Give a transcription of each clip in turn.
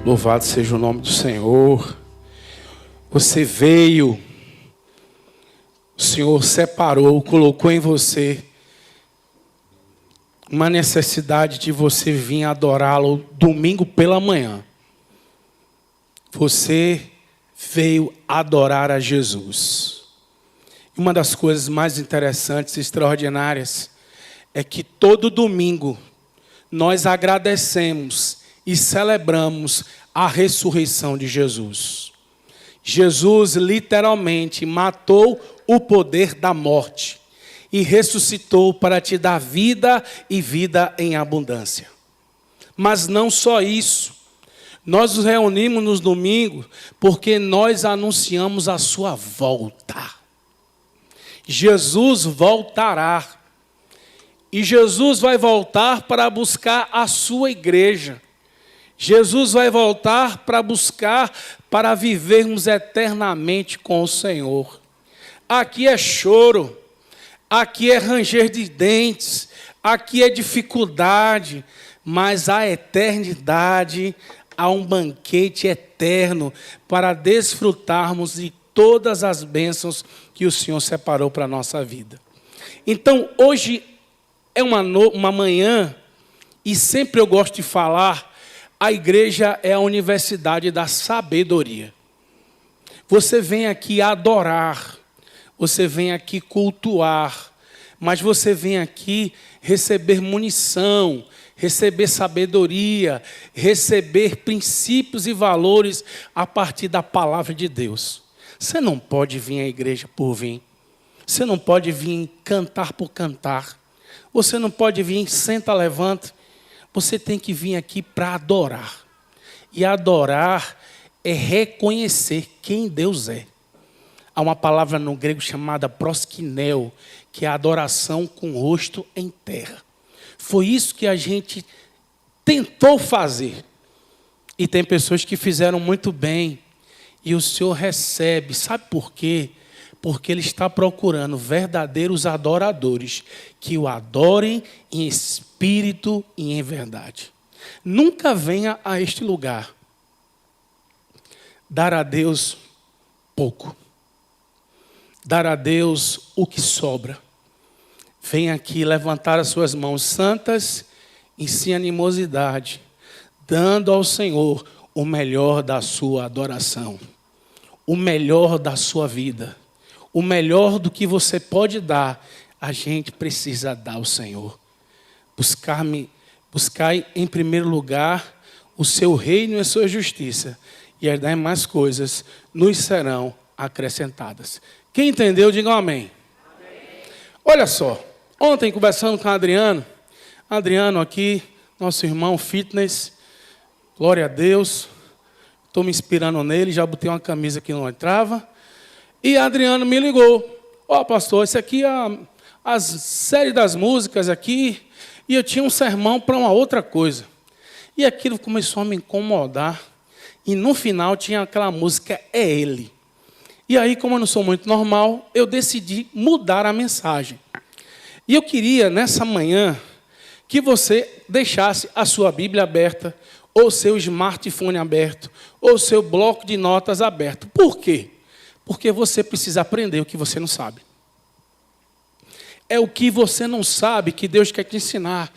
Louvado seja o nome do Senhor. Você veio, o Senhor separou, colocou em você uma necessidade de você vir adorá-lo domingo pela manhã. Você veio adorar a Jesus. Uma das coisas mais interessantes e extraordinárias é que todo domingo nós agradecemos e celebramos a ressurreição de Jesus. Jesus literalmente matou o poder da morte e ressuscitou para te dar vida e vida em abundância. Mas não só isso. Nós nos reunimos nos domingos porque nós anunciamos a sua volta. Jesus voltará. E Jesus vai voltar para buscar a sua igreja. Jesus vai voltar para buscar, para vivermos eternamente com o Senhor. Aqui é choro, aqui é ranger de dentes, aqui é dificuldade, mas a eternidade, há um banquete eterno para desfrutarmos de todas as bênçãos que o Senhor separou para a nossa vida. Então, hoje é uma manhã, e sempre eu gosto de falar, a igreja é a universidade da sabedoria. Você vem aqui adorar, você vem aqui cultuar, mas você vem aqui receber munição, receber sabedoria, receber princípios e valores a partir da palavra de Deus. Você não pode vir à igreja por vir. Você não pode vir cantar por cantar. Você não pode vir, senta, levanta. Você tem que vir aqui para adorar. E adorar é reconhecer quem Deus é. Há uma palavra no grego chamada proskineo, que é a adoração com o rosto em terra. Foi isso que a gente tentou fazer. E tem pessoas que fizeram muito bem. E o Senhor recebe. Sabe por quê? Porque Ele está procurando verdadeiros adoradores que o adorem em espírito e em verdade. Nunca venha a este lugar dar a Deus pouco. Dar a Deus o que sobra. Venha aqui levantar as suas mãos santas e sem animosidade, dando ao Senhor o melhor da sua adoração, o melhor da sua vida. O melhor do que você pode dar, a gente precisa dar ao Senhor. Buscai em primeiro lugar o seu reino e a sua justiça, e as demais coisas nos serão acrescentadas. Quem entendeu, diga um amém. Amém. Olha só, ontem conversando com Adriano aqui, nosso irmão fitness, glória a Deus, estou me inspirando nele, já botei uma camisa que não entrava. E Adriano me ligou. Ó, pastor, esse aqui é a série das músicas aqui. E eu tinha um sermão para uma outra coisa. E aquilo começou a me incomodar. E no final tinha aquela música, É Ele. E aí, como eu não sou muito normal, eu decidi mudar a mensagem. E eu queria, nessa manhã, que você deixasse a sua Bíblia aberta, ou seu smartphone aberto, ou seu bloco de notas aberto. Por quê? Porque você precisa aprender o que você não sabe. É o que você não sabe que Deus quer te ensinar.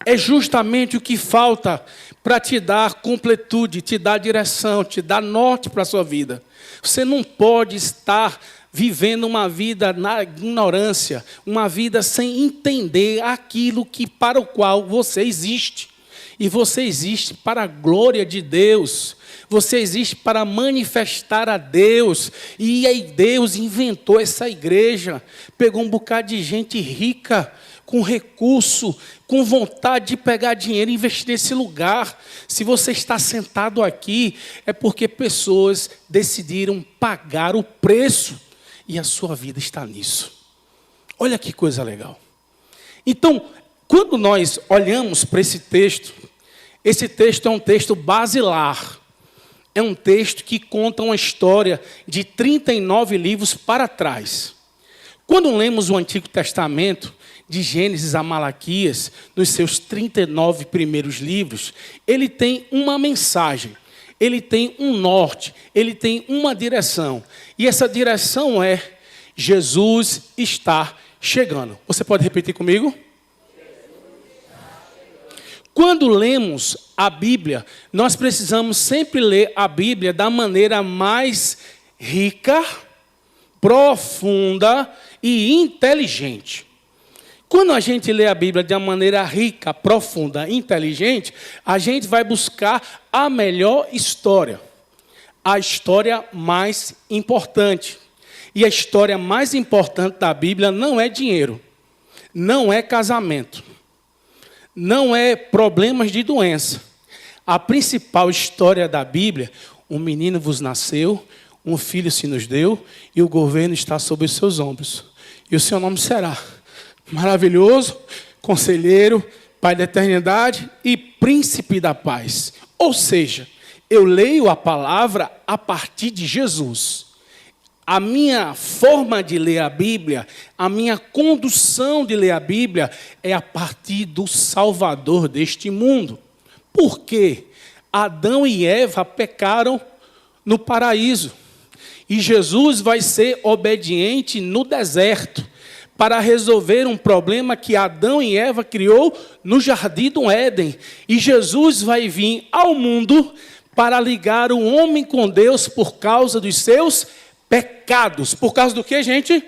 É justamente o que falta para te dar completude, te dar direção, te dar norte para a sua vida. Você não pode estar vivendo uma vida na ignorância, uma vida sem entender aquilo para o qual você existe. E você existe para a glória de Deus. Você existe para manifestar a Deus. E aí Deus inventou essa igreja. Pegou um bocado de gente rica, com recurso, com vontade de pegar dinheiro e investir nesse lugar. Se você está sentado aqui, é porque pessoas decidiram pagar o preço. E a sua vida está nisso. Olha que coisa legal. Então, quando nós olhamos para esse texto é um texto basilar. É um texto que conta uma história de 39 livros para trás. Quando lemos o Antigo Testamento, de Gênesis a Malaquias, nos seus 39 primeiros livros, ele tem uma mensagem, ele tem um norte, ele tem uma direção. E essa direção é: Jesus está chegando. Você pode repetir comigo? Quando lemos a Bíblia, nós precisamos sempre ler a Bíblia da maneira mais rica, profunda e inteligente. Quando a gente lê a Bíblia de uma maneira rica, profunda e inteligente, a gente vai buscar a melhor história, a história mais importante. E a história mais importante da Bíblia não é dinheiro, não é casamento, não é problemas de doença. A principal história da Bíblia: um menino vos nasceu, um filho se nos deu, e o governo está sobre os seus ombros. E o seu nome será Maravilhoso, Conselheiro, Pai da Eternidade e Príncipe da Paz. Ou seja, eu leio a palavra a partir de Jesus. A minha forma de ler a Bíblia, a minha condução de ler a Bíblia é a partir do Salvador deste mundo. Por quê? Adão e Eva pecaram no paraíso. E Jesus vai ser obediente no deserto para resolver um problema que Adão e Eva criou no jardim do Éden. E Jesus vai vir ao mundo para ligar o homem com Deus por causa dos seus pecados. Por causa do que, gente?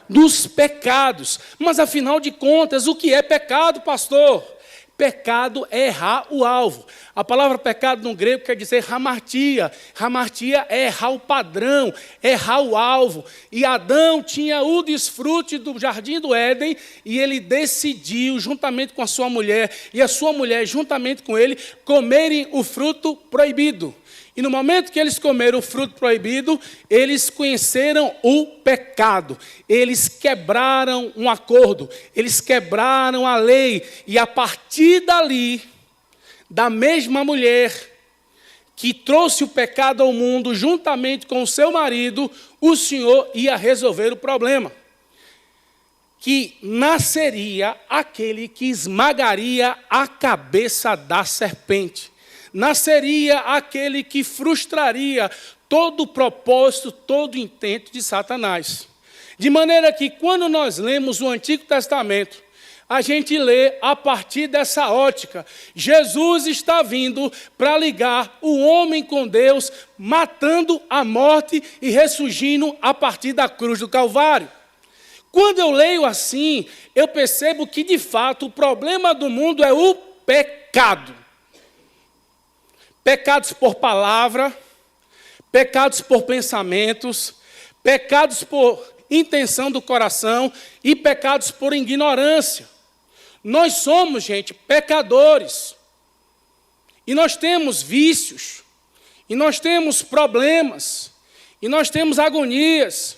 Dos pecados. Mas, afinal de contas, o que é pecado, pastor? Pecado é errar o alvo. A palavra pecado no grego quer dizer hamartia. Hamartia é errar o padrão, errar o alvo. E Adão tinha o desfrute do jardim do Éden e ele decidiu, juntamente com a sua mulher, e a sua mulher, juntamente com ele, comerem o fruto proibido. E no momento que eles comeram o fruto proibido, eles conheceram o pecado. Eles quebraram um acordo, eles quebraram a lei. E a partir dali, da mesma mulher que trouxe o pecado ao mundo, juntamente com o seu marido, o Senhor ia resolver o problema. Que nasceria aquele que esmagaria a cabeça da serpente. Nasceria aquele que frustraria todo o propósito, todo o intento de Satanás. De maneira que, quando nós lemos o Antigo Testamento, a gente lê a partir dessa ótica. Jesus está vindo para ligar o homem com Deus, matando a morte e ressurgindo a partir da cruz do Calvário. Quando eu leio assim, eu percebo que, de fato, o problema do mundo é o pecado. Pecados por palavra, pecados por pensamentos, pecados por intenção do coração e pecados por ignorância. Nós somos, gente, pecadores. E nós temos vícios, e nós temos problemas, e nós temos agonias,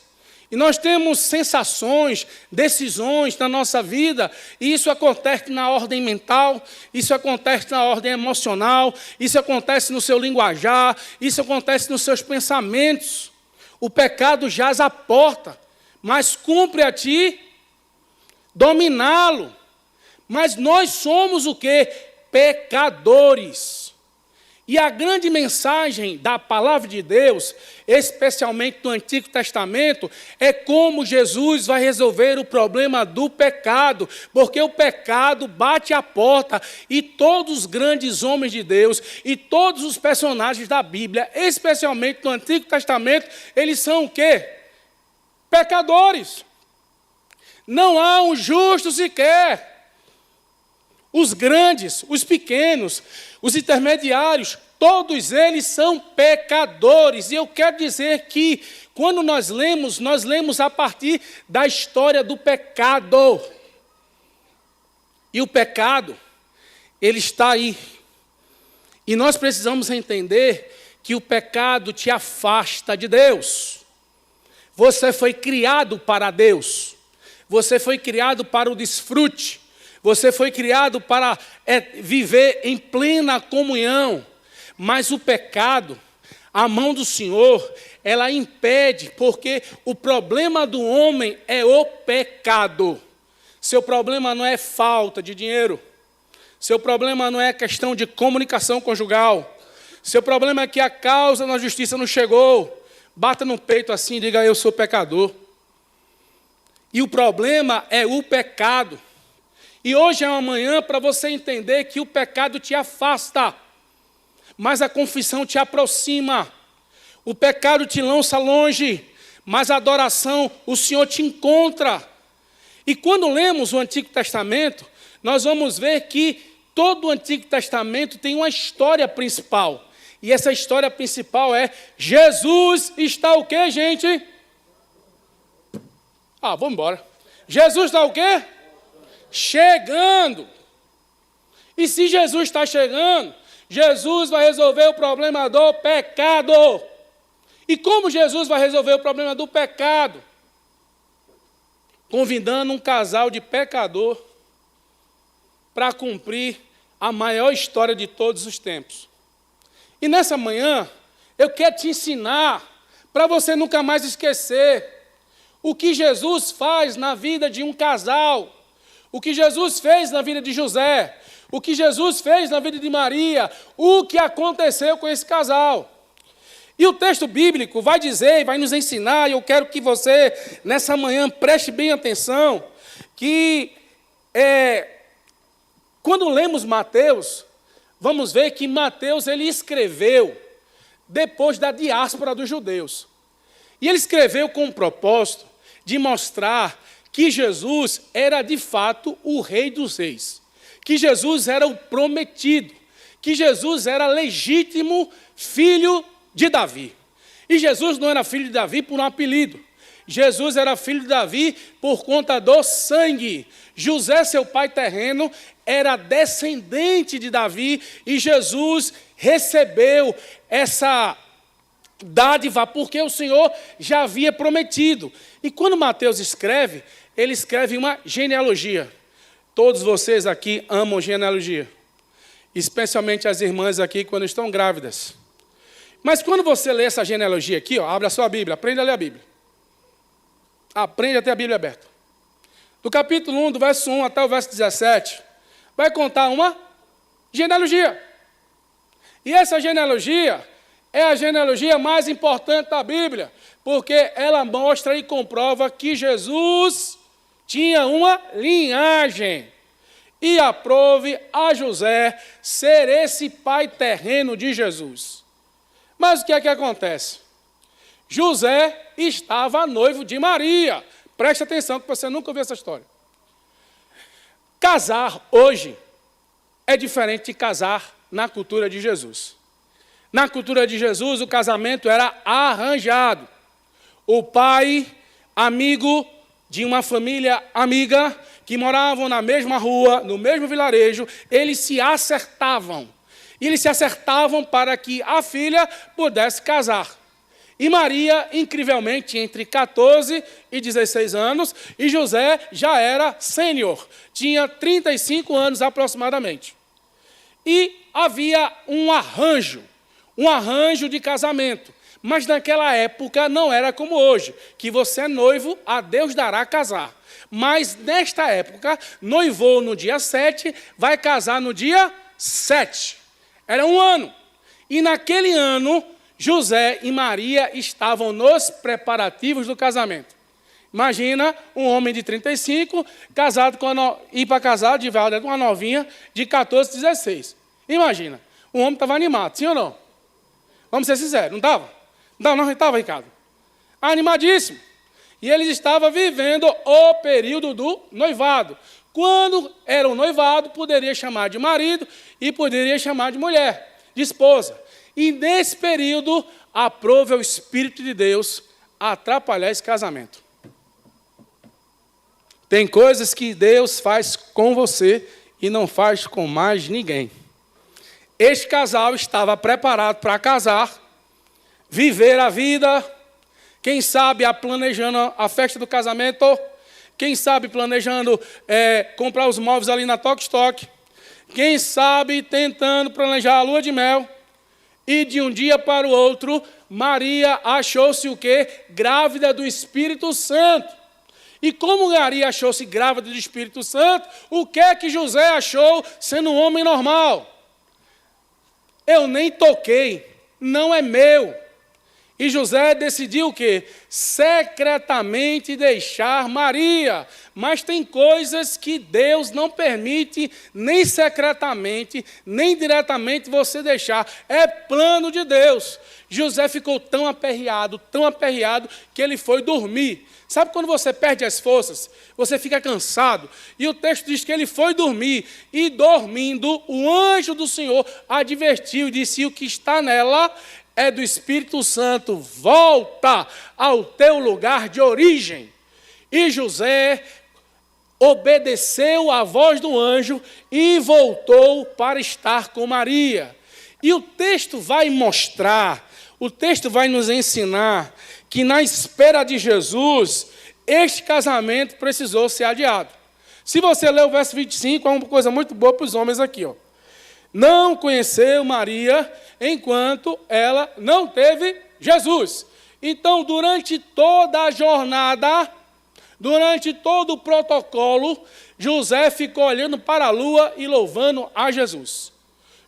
e nós temos sensações, decisões na nossa vida, e isso acontece na ordem mental, isso acontece na ordem emocional, isso acontece no seu linguajar, isso acontece nos seus pensamentos. O pecado jaz à porta, mas cumpre a ti dominá-lo. Mas nós somos o quê? Pecadores. E a grande mensagem da palavra de Deus, especialmente no Antigo Testamento, é como Jesus vai resolver o problema do pecado, porque o pecado bate à porta e todos os grandes homens de Deus e todos os personagens da Bíblia, especialmente no Antigo Testamento, eles são o quê? Pecadores. Não há um justo sequer. Os grandes, os pequenos, os intermediários, todos eles são pecadores. E eu quero dizer que, quando nós lemos a partir da história do pecado. E o pecado, ele está aí. E nós precisamos entender que o pecado te afasta de Deus. Você foi criado para Deus. Você foi criado para o desfrute. Você foi criado para viver em plena comunhão. Mas o pecado, a mão do Senhor, ela impede, porque o problema do homem é o pecado. Seu problema não é falta de dinheiro. Seu problema não é questão de comunicação conjugal. Seu problema é que a causa na justiça não chegou. Bata no peito assim e diga, eu sou pecador. E o problema é o pecado. E hoje é uma manhã para você entender que o pecado te afasta, mas a confissão te aproxima. O pecado te lança longe, mas a adoração o Senhor te encontra. E quando lemos o Antigo Testamento, nós vamos ver que todo o Antigo Testamento tem uma história principal. E essa história principal é, Jesus está o quê, gente? Vamos embora. Jesus está o quê? Chegando. E se Jesus está chegando, Jesus vai resolver o problema do pecado. E como Jesus vai resolver o problema do pecado? Convidando um casal de pecador para cumprir a maior história de todos os tempos. E nessa manhã, eu quero te ensinar, para você nunca mais esquecer, o que Jesus faz na vida de um casal, o que Jesus fez na vida de José, o que Jesus fez na vida de Maria, o que aconteceu com esse casal. E o texto bíblico vai dizer, vai nos ensinar, e eu quero que você, nessa manhã, preste bem atenção, que quando lemos Mateus, vamos ver que Mateus ele escreveu depois da diáspora dos judeus. E ele escreveu com o propósito de mostrar que Jesus era de fato o Rei dos Reis, que Jesus era o prometido, que Jesus era legítimo filho de Davi. E Jesus não era filho de Davi por um apelido. Jesus era filho de Davi por conta do sangue. José, seu pai terreno, era descendente de Davi e Jesus recebeu essa dádiva porque o Senhor já havia prometido. E quando Mateus escreve, ele escreve uma genealogia. Todos vocês aqui amam genealogia, especialmente as irmãs aqui quando estão grávidas. Mas quando você lê essa genealogia aqui, abre a sua Bíblia, aprende a ler a Bíblia. Aprende a ter a Bíblia aberta. Do capítulo 1, do verso 1 até o verso 17, vai contar uma genealogia. E essa genealogia é a genealogia mais importante da Bíblia, porque ela mostra e comprova que Jesus tinha uma linhagem. E aprove a José ser esse pai terreno de Jesus. Mas o que é que acontece? José estava noivo de Maria. Preste atenção, que você nunca ouviu essa história. Casar hoje é diferente de casar na cultura de Jesus. Na cultura de Jesus, o casamento era arranjado. O pai, amigo de uma família amiga, que moravam na mesma rua, no mesmo vilarejo, eles se acertavam. E eles se acertavam para que a filha pudesse casar. E Maria, incrivelmente, entre 14 e 16 anos, e José já era sênior, tinha 35 anos aproximadamente. E havia um arranjo de casamento. Mas naquela época não era como hoje, que você é noivo, a Deus dará casar. Mas nesta época, noivou no dia 7, vai casar no dia 7. Era um ano. E naquele ano, José e Maria estavam nos preparativos do casamento. Imagina um homem de 35, casado ir para casar de uma novinha de 14, 16. Imagina, o homem estava animado, sim ou não? Vamos ser sinceros, não estava? Não estava, Ricardo. Animadíssimo. E eles estavam vivendo o período do noivado. Quando era o noivado, poderia chamar de marido e poderia chamar de mulher, de esposa. E nesse período, aprove ao Espírito de Deus atrapalhar esse casamento. Tem coisas que Deus faz com você e não faz com mais ninguém. Este casal estava preparado para casar, viver a vida, quem sabe planejando a festa do casamento, quem sabe planejando comprar os móveis ali na Tok Stock, quem sabe tentando planejar a lua de mel, e de um dia para o outro, Maria achou-se o quê? Grávida do Espírito Santo. E como Maria achou-se grávida do Espírito Santo, o que é que José achou sendo um homem normal? Eu nem toquei, não é meu. E José decidiu o quê? Secretamente deixar Maria. Mas tem coisas que Deus não permite nem secretamente, nem diretamente você deixar. É plano de Deus. José ficou tão aperreado, que ele foi dormir. Sabe quando você perde as forças? Você fica cansado. E o texto diz que ele foi dormir. E dormindo, o anjo do Senhor advertiu e disse: o que está nela é do Espírito Santo, volta ao teu lugar de origem. E José obedeceu à voz do anjo e voltou para estar com Maria. E o texto vai mostrar, o texto vai nos ensinar que na espera de Jesus, este casamento precisou ser adiado. Se você ler o verso 25, é uma coisa muito boa para os homens aqui, ó. Não conheceu Maria enquanto ela não teve Jesus. Então, durante toda a jornada, durante todo o protocolo, José ficou olhando para a lua e louvando a Jesus.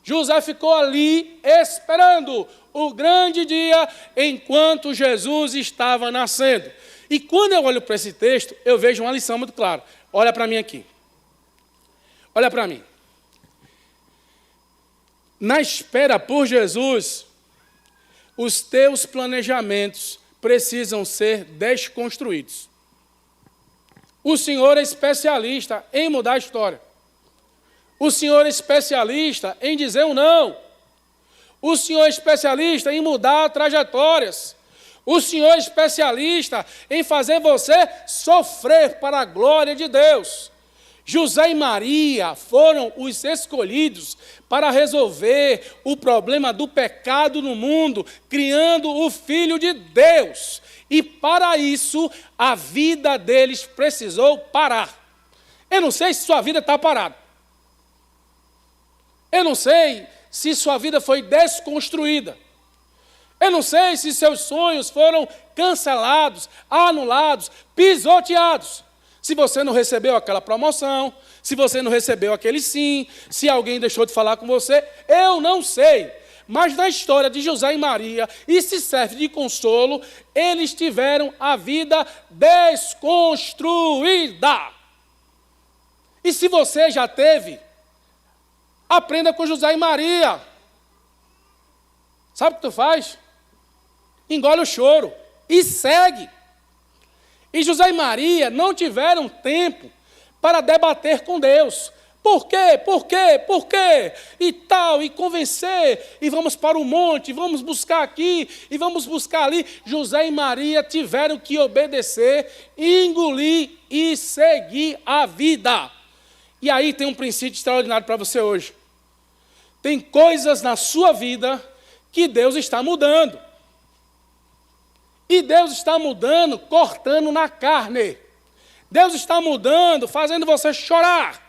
José ficou ali esperando o grande dia enquanto Jesus estava nascendo. E quando eu olho para esse texto, eu vejo uma lição muito clara. Olha para mim aqui. Olha para mim. Na espera por Jesus, os teus planejamentos precisam ser desconstruídos. O Senhor é especialista em mudar a história. O Senhor é especialista em dizer um não. O Senhor é especialista em mudar trajetórias. O Senhor é especialista em fazer você sofrer para a glória de Deus. José e Maria foram os escolhidos para resolver o problema do pecado no mundo, criando o Filho de Deus. E para isso, a vida deles precisou parar. Eu não sei se sua vida está parada. Eu não sei se sua vida foi desconstruída. Eu não sei se seus sonhos foram cancelados, anulados, pisoteados. Se você não recebeu aquela promoção, se você não recebeu aquele sim, se alguém deixou de falar com você, eu não sei. Mas na história de José e Maria, e se serve de consolo, eles tiveram a vida desconstruída. E se você já teve, aprenda com José e Maria. Sabe o que tu faz? Engole o choro e segue. E José e Maria não tiveram tempo para debater com Deus. Por quê? Por quê? Por quê? E tal, e convencer, e vamos para o monte, vamos buscar aqui, e vamos buscar ali. José e Maria tiveram que obedecer, engolir e seguir a vida. E aí tem um princípio extraordinário para você hoje. Tem coisas na sua vida que Deus está mudando. E Deus está mudando, cortando na carne. Deus está mudando, fazendo você chorar.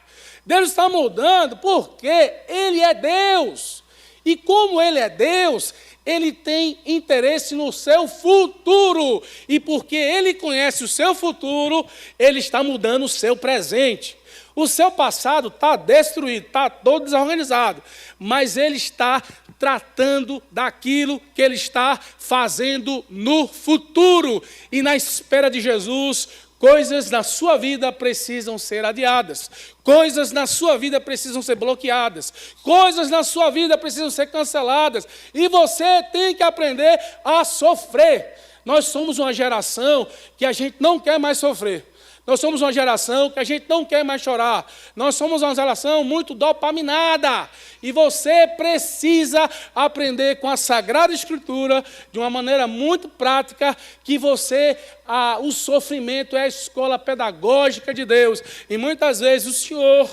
Deus está mudando porque Ele é Deus. E como Ele é Deus, Ele tem interesse no seu futuro. E porque Ele conhece o seu futuro, Ele está mudando o seu presente. O seu passado está destruído, está todo desorganizado. Mas Ele está tratando daquilo que Ele está fazendo no futuro. E na espera de Jesus, coisas na sua vida precisam ser adiadas. Coisas na sua vida precisam ser bloqueadas. Coisas na sua vida precisam ser canceladas. E você tem que aprender a sofrer. Nós somos uma geração que a gente não quer mais sofrer. Nós somos uma geração que a gente não quer mais chorar. Nós somos uma geração muito dopaminada. E você precisa aprender com a Sagrada Escritura, de uma maneira muito prática, que o sofrimento é a escola pedagógica de Deus. E muitas vezes o Senhor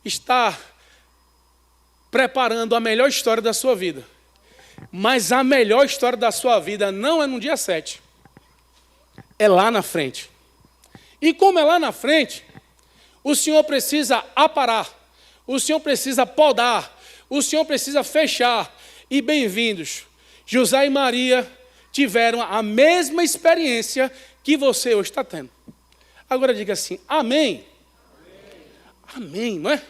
está preparando a melhor história da sua vida. Mas a melhor história da sua vida não é no dia 7. É lá na frente. E como é lá na frente, o Senhor precisa aparar, o Senhor precisa podar, o Senhor precisa fechar. E bem-vindos, José e Maria tiveram a mesma experiência que você hoje está tendo. Agora diga assim, amém. Amém, não é?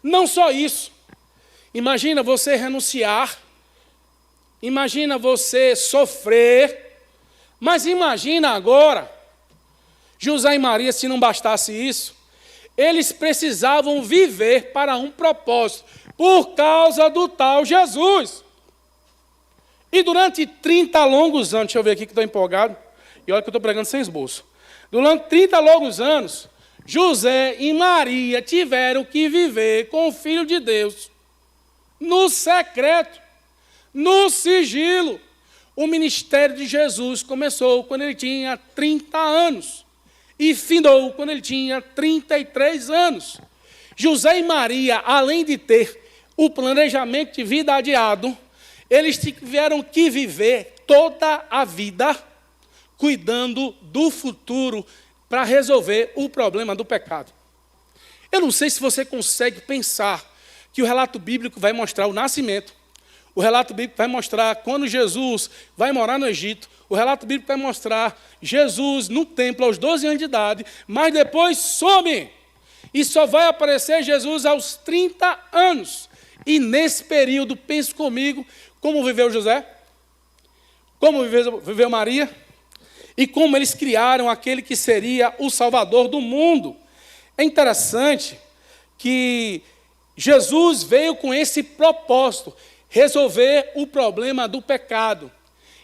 Não só isso. Imagina você renunciar, imagina você sofrer, mas imagina agora, José e Maria, se não bastasse isso, eles precisavam viver para um propósito, por causa do tal Jesus. E durante 30 longos anos, deixa eu ver aqui que estou empolgado, e olha que eu estou pregando sem esboço. Durante 30 longos anos, José e Maria tiveram que viver com o Filho de Deus, no secreto, no sigilo. O ministério de Jesus começou quando ele tinha 30 anos e findou quando ele tinha 33 anos. José e Maria, além de ter o planejamento de vida adiado, eles tiveram que viver toda a vida cuidando do futuro para resolver o problema do pecado. Eu não sei se você consegue pensar que o relato bíblico vai mostrar o nascimento, o relato bíblico vai mostrar quando Jesus vai morar no Egito, o relato bíblico vai mostrar Jesus no templo aos 12 anos de idade, mas depois some. E só vai aparecer Jesus aos 30 anos. E nesse período, pense comigo, como viveu José, como viveu Maria, e como eles criaram aquele que seria o Salvador do mundo. É interessante que Jesus veio com esse propósito, resolver o problema do pecado.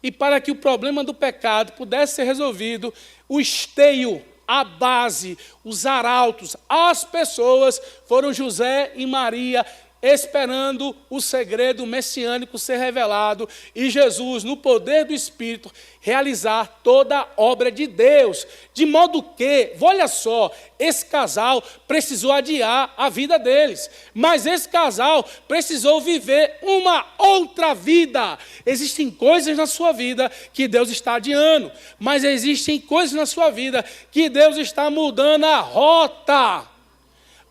E para que o problema do pecado pudesse ser resolvido, o esteio, a base, os arautos, as pessoas foram José e Maria, esperando o segredo messiânico ser revelado e Jesus, no poder do Espírito, realizar toda a obra de Deus. De modo que, olha só, esse casal precisou adiar a vida deles, mas esse casal precisou viver uma outra vida. Existem coisas na sua vida que Deus está adiando, mas existem coisas na sua vida que Deus está mudando a rota.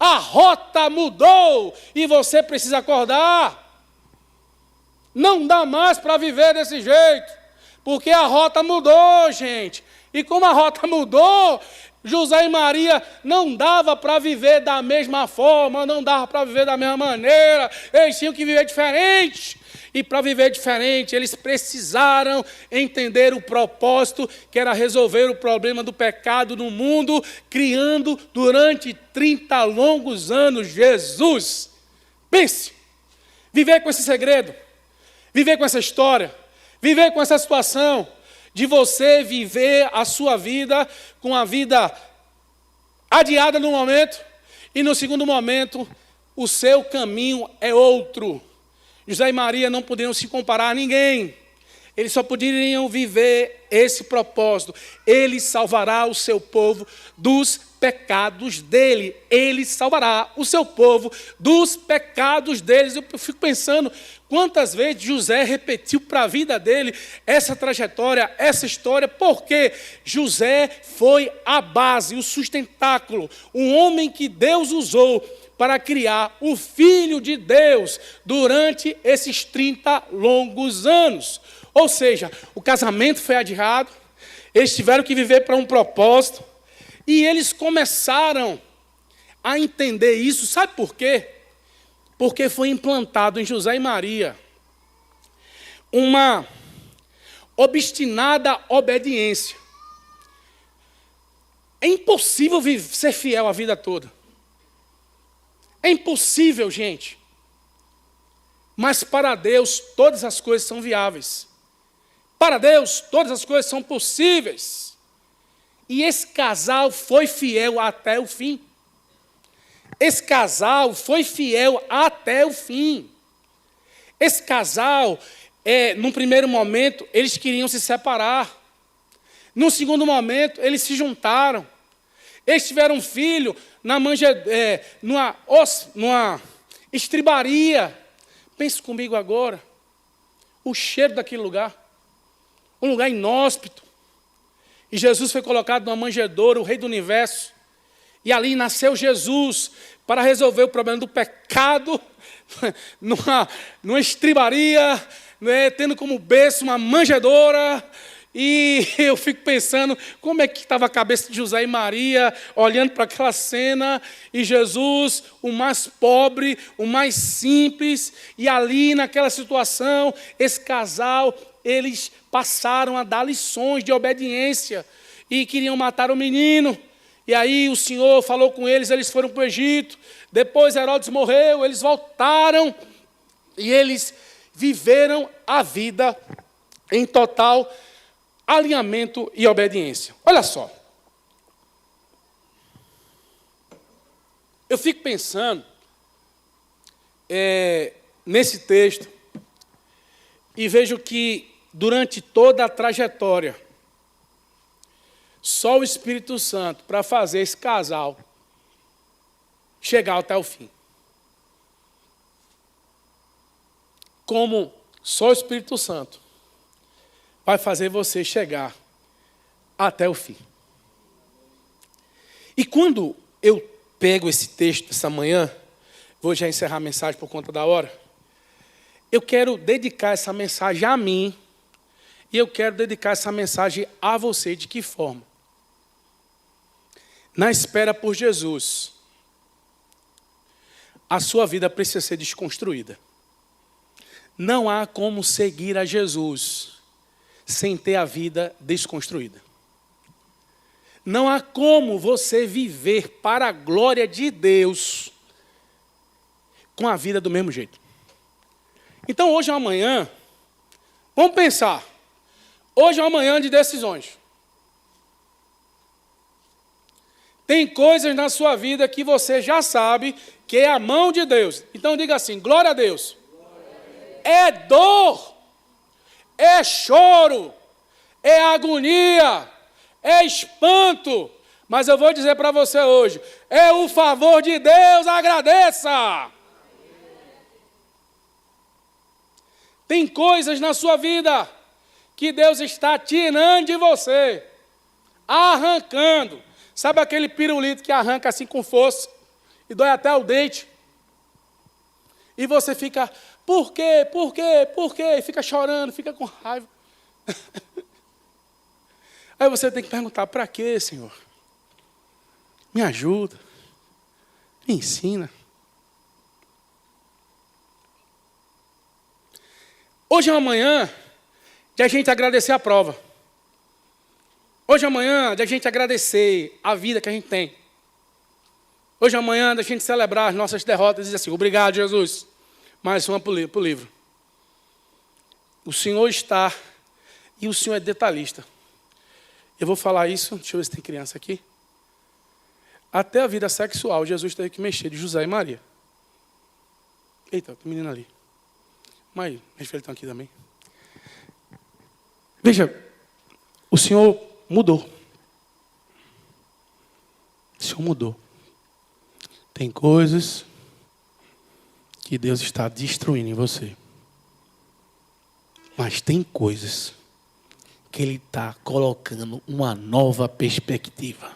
A rota mudou e você precisa acordar. Não dá mais para viver desse jeito, porque a rota mudou, gente. E como a rota mudou, José e Maria não dava para viver da mesma forma, não dava para viver da mesma maneira, eles tinham que viver diferente. E para viver diferente, eles precisaram entender o propósito, que era resolver o problema do pecado no mundo, criando durante 30 longos anos Jesus. Pense, viver com esse segredo, viver com essa história, viver com essa situação, de você viver a sua vida com a vida adiada no momento, e no segundo momento, o seu caminho é outro. José e Maria não poderiam se comparar a ninguém. Eles só poderiam viver esse propósito. Ele salvará o seu povo dos pecados dele. Ele salvará o seu povo dos pecados deles. Eu fico pensando quantas vezes José repetiu para a vida dele essa trajetória, essa história, porque José foi a base, o sustentáculo, um homem que Deus usou para criar o Filho de Deus durante esses 30 longos anos. Ou seja, o casamento foi adiado, eles tiveram que viver para um propósito, e eles começaram a entender isso. Sabe por quê? Porque foi implantado em José e Maria uma obstinada obediência. É impossível ser fiel a vida toda. É impossível, gente. Mas para Deus, todas as coisas são viáveis. Para Deus, todas as coisas são possíveis. E esse casal foi fiel até o fim. Esse casal foi fiel até o fim. Esse casal, num primeiro momento, eles queriam se separar. No segundo momento, eles se juntaram. Eles tiveram um filho numa estribaria. Pense comigo agora. O cheiro daquele lugar. Um lugar inóspito. E Jesus foi colocado numa manjedoura, o rei do universo. E ali nasceu Jesus para resolver o problema do pecado, numa estribaria, tendo como berço uma manjedoura. E eu fico pensando como é que estava a cabeça de José e Maria, olhando para aquela cena, e Jesus, o mais pobre, o mais simples, e ali naquela situação, esse casal, eles passaram a dar lições de obediência, e queriam matar o menino. E aí o Senhor falou com eles, eles foram para o Egito, depois Herodes morreu, eles voltaram, e eles viveram a vida em total alinhamento e obediência. Olha só. Eu fico pensando nesse texto e vejo que durante toda a trajetória, só o Espírito Santo para fazer esse casal chegar até o fim. Como só o Espírito Santo vai fazer você chegar até o fim. E quando eu pego esse texto essa manhã, vou já encerrar a mensagem por conta da hora, eu quero dedicar essa mensagem a mim e eu quero dedicar essa mensagem a você. De que forma? Na espera por Jesus, a sua vida precisa ser desconstruída. Não há como seguir a Jesus sem ter a vida desconstruída. Não há como você viver para a glória de Deus com a vida do mesmo jeito. Então, hoje ou amanhã, vamos pensar. Hoje é uma manhã de decisões. Tem coisas na sua vida que você já sabe que é a mão de Deus. Então, diga assim, glória a Deus. É dor, é choro, é agonia, é espanto. Mas eu vou dizer para você hoje, é o favor de Deus, agradeça. Tem coisas na sua vida que Deus está tirando de você, arrancando. Sabe aquele pirulito que arranca assim com força e dói até o dente? E você fica, por quê, por quê, por quê? E fica chorando, fica com raiva. Aí você tem que perguntar, para quê, Senhor? Me ajuda, me ensina. Hoje é uma manhã de a gente agradecer a prova. Hoje é uma manhã de a gente agradecer a vida que a gente tem. Hoje é uma manhã de a gente celebrar as nossas derrotas e dizer assim, obrigado, Jesus. Mais uma para o livro. O Senhor está, e o Senhor é detalhista. Eu vou falar isso, deixa eu ver se tem criança aqui. Até a vida sexual, Jesus teve que mexer de José e Maria. Eita, tem menina ali. Mas meus filhos estão aqui também. Veja, o Senhor mudou. O Senhor mudou. Tem coisas que Deus está destruindo em você. Mas tem coisas que Ele está colocando uma nova perspectiva.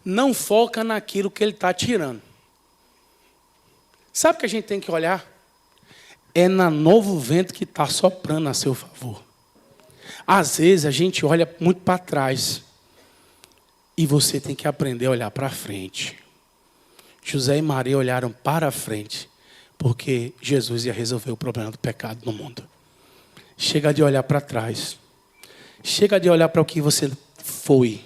Não foca naquilo que Ele está tirando. Sabe o que a gente tem que olhar? É na novo vento que está soprando a seu favor. Às vezes a gente olha muito para trás. E você tem que aprender a olhar para frente. José e Maria olharam para frente. Porque Jesus ia resolver o problema do pecado no mundo. Chega de olhar para trás. Chega de olhar para o que você foi.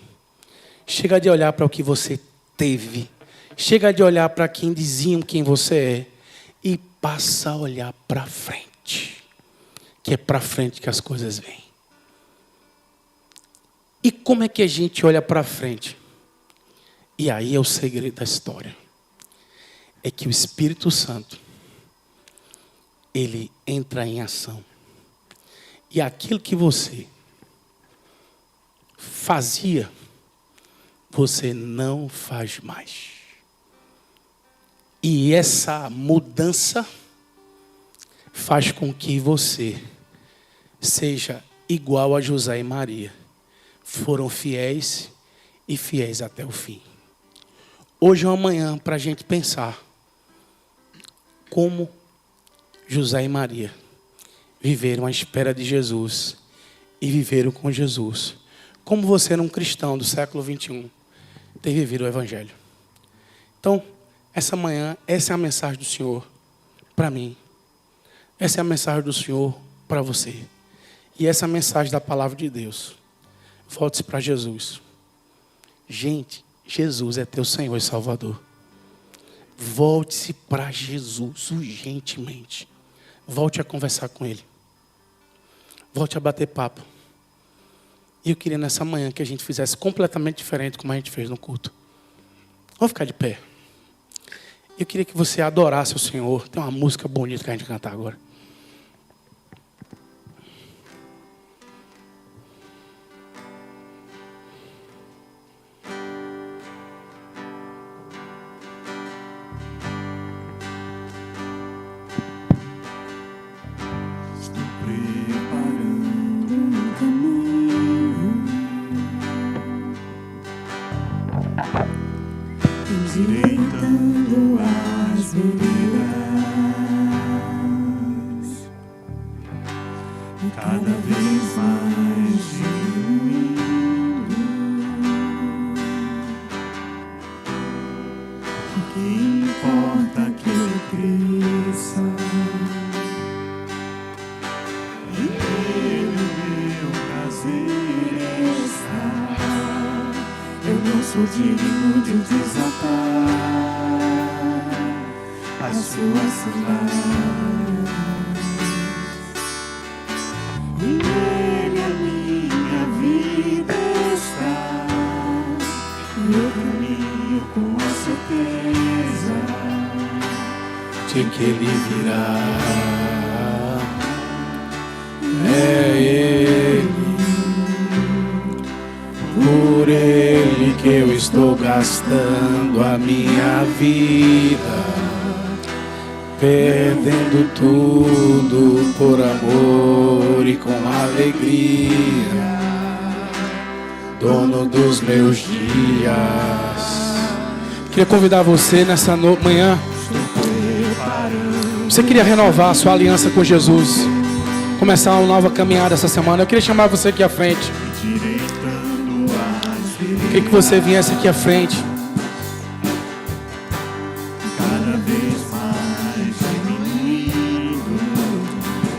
Chega de olhar para o que você teve. Chega de olhar para quem diziam quem você é. E passa a olhar para frente. Que é para frente que as coisas vêm. E como é que a gente olha para frente? E aí é o segredo da história. É que o Espírito Santo, ele entra em ação. E aquilo que você fazia, você não faz mais. E essa mudança faz com que você seja igual a José e Maria. Foram fiéis e fiéis até o fim. Hoje é uma manhã para a gente pensar como José e Maria viveram à espera de Jesus e viveram com Jesus. Como você era um cristão do século 21, ter vivido o Evangelho. Então, essa manhã, essa é a mensagem do Senhor para mim. Essa é a mensagem do Senhor para você. E essa é a mensagem da palavra de Deus. Volte-se para Jesus. Gente, Jesus é teu Senhor e Salvador. Volte-se para Jesus urgentemente. Volte a conversar com Ele. Volte a bater papo. E eu queria nessa manhã que a gente fizesse completamente diferente como a gente fez no culto. Vamos ficar de pé. Eu queria que você adorasse o Senhor. Tem uma música bonita que a gente cantar agora. Endireitando as veredas, cada vez mais diminuindo. O que importa que ele cresça, e nele o meu prazer está. Eu não sou digno de desatar as suas sandálias, e nele a minha vida está, e eu caminho com a certeza De que Ele virá. É Ele. Por Ele que eu estou gastando a minha vida, perdendo tudo por amor e com alegria, dono dos meus dias. Queria convidar você nessa manhã. Você queria renovar a sua aliança com Jesus, começar uma nova caminhada essa semana. Eu queria chamar você aqui à frente. Queria que você viesse aqui à frente.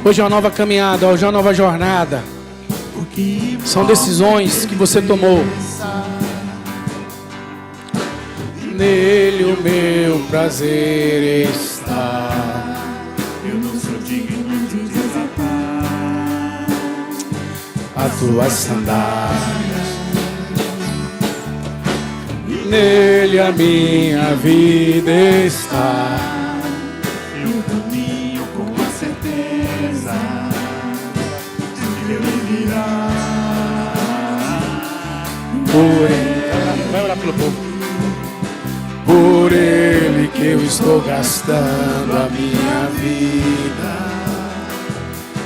Hoje é uma nova caminhada, hoje é uma nova jornada. São decisões que você tomou. Nele o meu prazer está. Eu não sou digno de desatar As tuas sandálias. Nele a minha vida está. Eu caminho com a certeza de que Ele virá. Por Ele, vai orar pelo povo. Por Ele que eu estou gastando a minha vida,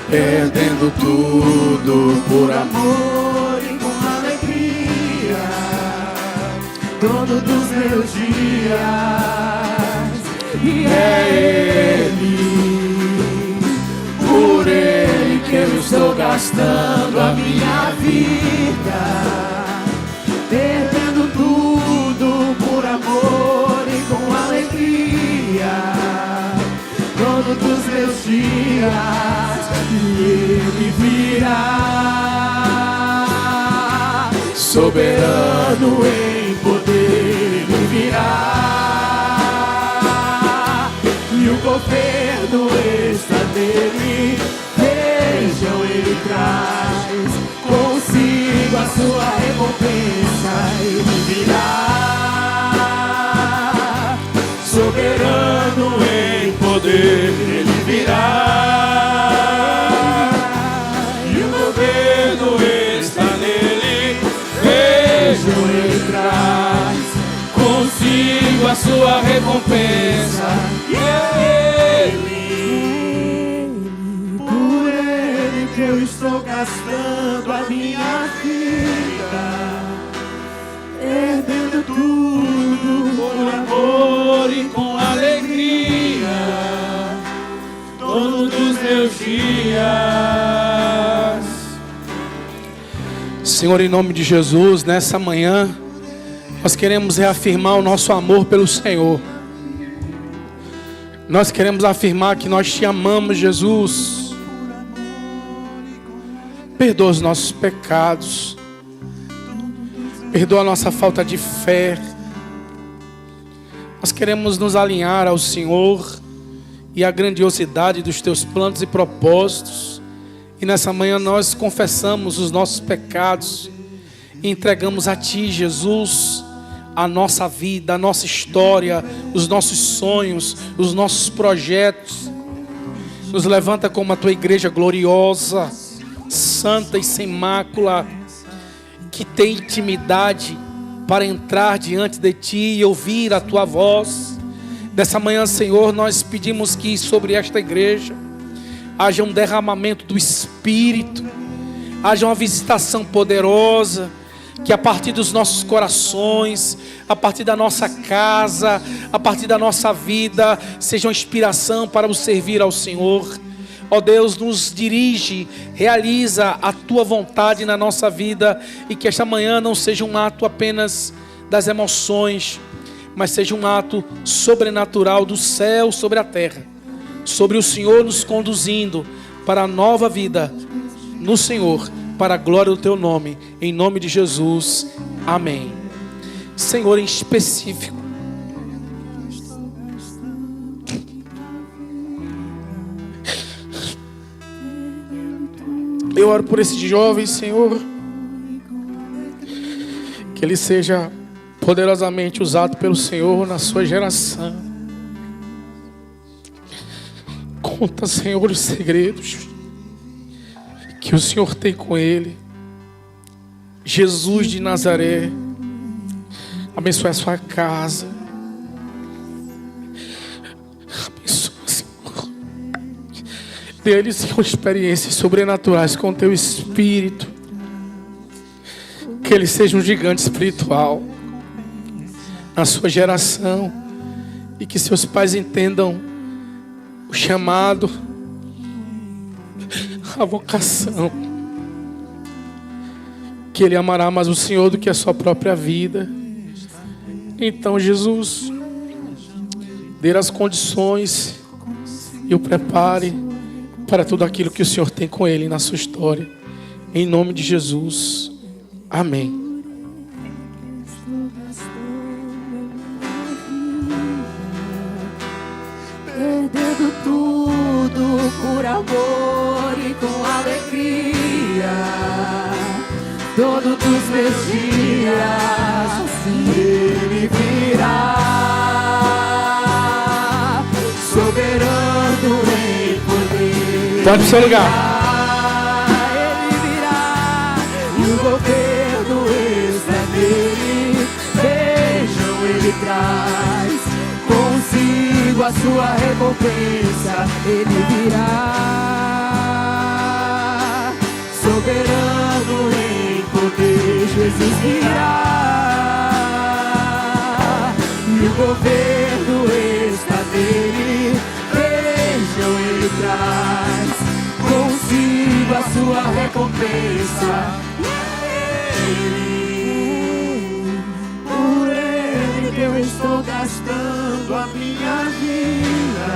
perdendo tudo por amor E com alegria, dono dos meus dias, e é Ele. Por Ele que eu estou gastando a minha vida, perdendo tudo por amor e com alegria, dono dos meus dias, e Ele virá. Soberano em poder, Ele virá, e o governo está nele. Vejam, Ele traz consigo a sua recompensa. Ele virá, soberano em poder, Ele virá, e o governo está nele. Vejam, Ele traz consigo a sua recompensa. E é Ele, por Ele que eu estou gastando a minha vida, perdendo tudo por amor e com alegria, dono dos meus dias, Senhor, em nome de Jesus, nessa manhã, nós queremos reafirmar o nosso amor pelo Senhor. Nós queremos afirmar que nós te amamos, Jesus. Perdoa os nossos pecados. Perdoa a nossa falta de fé. Nós queremos nos alinhar ao Senhor e à grandiosidade dos teus planos e propósitos. E nessa manhã nós confessamos os nossos pecados e entregamos a Ti, Jesus, a nossa vida, a nossa história, os nossos sonhos, os nossos projetos. Nos levanta como a Tua igreja gloriosa, santa e sem mácula, que tem intimidade para entrar diante de Ti e ouvir a Tua voz. Dessa manhã, Senhor, nós pedimos que sobre esta igreja haja um derramamento do Espírito, haja uma visitação poderosa, que a partir dos nossos corações, a partir da nossa casa, a partir da nossa vida, seja uma inspiração para o servir ao Senhor. Ó Deus, nos dirige, realiza a Tua vontade na nossa vida, e que esta manhã não seja um ato apenas das emoções, mas seja um ato sobrenatural do céu sobre a terra, sobre o Senhor nos conduzindo para a nova vida no Senhor, para a glória do Teu nome, em nome de Jesus, amém. Senhor, em específico, eu oro por esse jovem, Senhor, que ele seja poderosamente usado pelo Senhor na sua geração. Conta, Senhor, os segredos que o Senhor tem com ele. Jesus de Nazaré, abençoe a sua casa. Abençoa, Senhor. Dê-lhe, Senhor, experiências sobrenaturais com o Teu Espírito. Que ele seja um gigante espiritual na sua geração, e que seus pais entendam o chamado, a vocação, que ele amará mais o Senhor do que a sua própria vida. Então, Jesus, dê as condições e o prepare para tudo aquilo que o Senhor tem com ele na sua história, em nome de Jesus, amém. Perdendo tudo por amor e com alegria, todos os meus dias Ele virá, soberano em poder. Pode pro seu lugar. Ele virá e o governo está nele. Vejam, Ele traz consigo a sua recompensa. Ele virá, soberano em poder. Jesus virá e o governo está nele. Vejam, Ele traz consigo a sua recompensa. Por Ele que eu estou gastando a minha vida,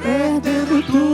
perdendo tudo